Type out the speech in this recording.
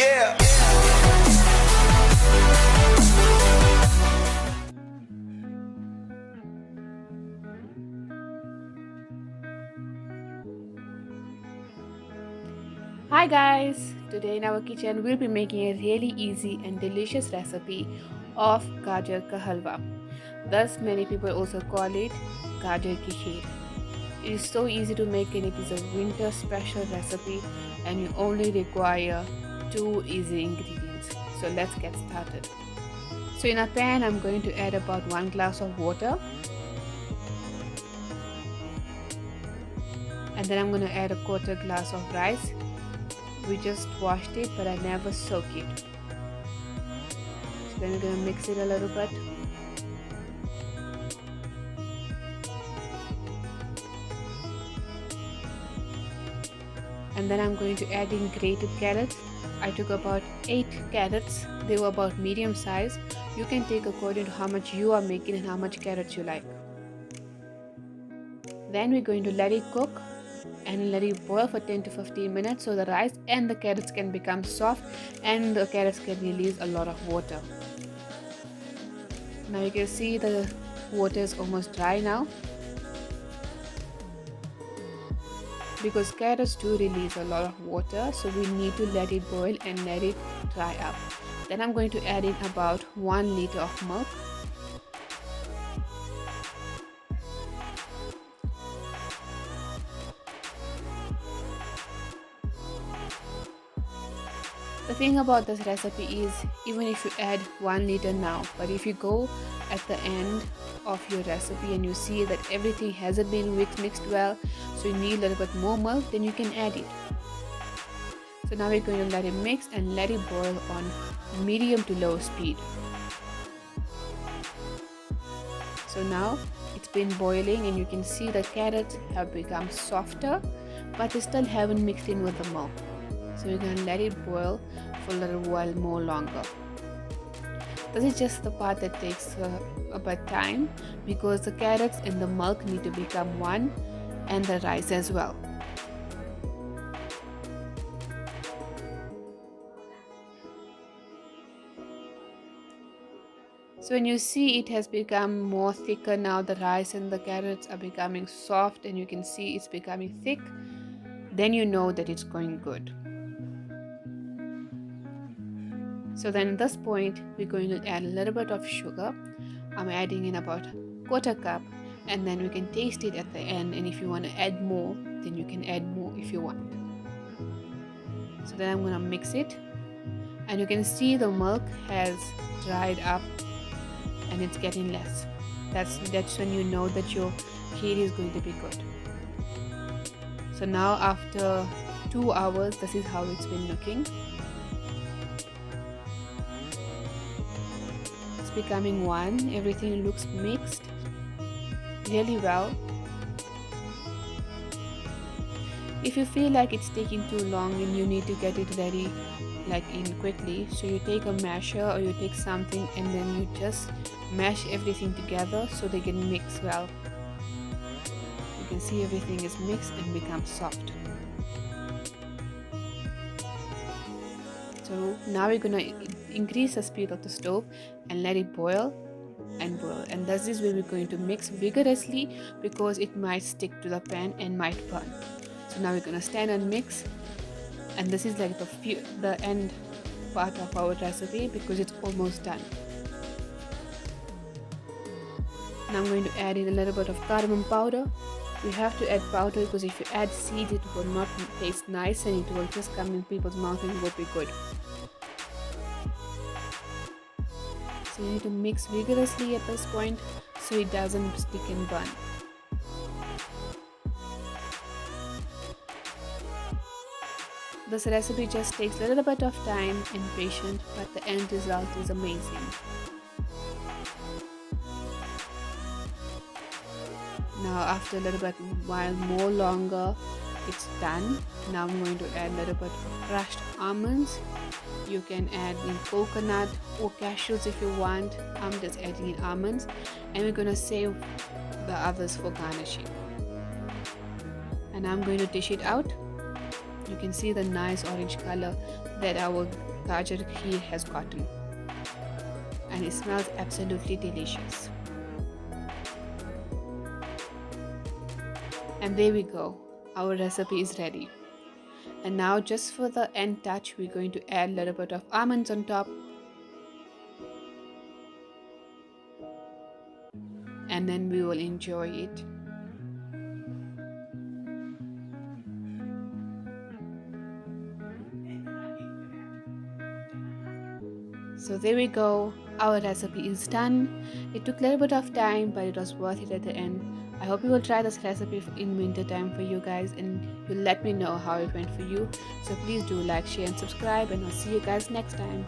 Yeah. Hi guys! Today in our kitchen we'll be making a really easy and delicious recipe of Gajar Ka Halwa. Thus many people also call it Gajar Ki Kheer. It is so easy to make and it is a winter special recipe and you only require two easy ingredients. So let's get started. So in a pan I'm going to add about 1 glass of water and then I'm going to add a quarter glass of rice. We just washed it but I never soak it. So then we're going to mix it a little bit. And then I'm going to add in grated carrots. I took about 8 carrots. They were about medium size. You can take according to how much you are making and how much carrots you like. Then we're going to let it cook and let it boil for 10 to 15 minutes so the rice and the carrots can become soft and the carrots can release a lot of water. Now you can see the water is almost dry now. Because carrots do release a lot of water, so we need to let it boil and let it dry up. Then I'm going to add in about 1 liter of milk. The thing about this recipe is even if you add 1 liter now, but if you go at the end of your recipe and you see that everything hasn't been mixed well, so you need a little bit more milk, then you can add it. So now we're going to let it mix and let it boil on medium to low speed. So now it's been boiling and you can see the carrots have become softer, but they still haven't mixed in with the milk. So we're going to let it boil for a little while more longer. This is just the part that takes a bit time because the carrots and the milk need to become one and the rice as well. So when you see it has become more thicker now, the rice and the carrots are becoming soft and you can see it's becoming thick, then you know that it's going good. So then at this point we're going to add a little bit of sugar. I'm adding in about quarter cup and then we can taste it at the end, and if you want to add more then you can add more if you want. So then I'm going to mix it and you can see the milk has dried up and it's getting less. That's when you know that your kheer is going to be good. So now after 2 hours this is how it's been looking. Becoming one, everything looks mixed really well. If you feel like it's taking too long and you need to get it ready in quickly, so you take a masher or you take something and then you just mash everything together so they can mix well. You can see everything is mixed and becomes soft. So now we're gonna increase the speed of the stove and let it boil and boil, and this is where we're going to mix vigorously because it might stick to the pan and might burn. So now we're going to stand and mix, and this is like the end part of our recipe because it's almost done. Now I'm going to add in a little bit of cardamom powder. You have to add powder because if you add seeds it will not taste nice and it will just come in people's mouth and it won't be good. So you need to mix vigorously at this point so it doesn't stick and burn. This recipe just takes a little bit of time and patience, but the end result is amazing. Now after a little bit while more longer it's done. Now I'm going to add a little bit of crushed almonds. You can add in coconut or cashews if you want. I'm just adding in almonds, and we're going to save the others for garnishing. And I'm going to dish it out. You can see the nice orange color that our Gajar Kheer has gotten, and it smells absolutely delicious. And there we go, our recipe is ready. And now, just for the end touch, we're going to add a little bit of almonds on top, and then we will enjoy it. So there we go, our recipe is done. It took a little bit of time, but it was worth it at the end. I hope you will try this recipe in winter time for you guys, and you'll let me know how it went for you. So please do like, share and subscribe, and I'll see you guys next time.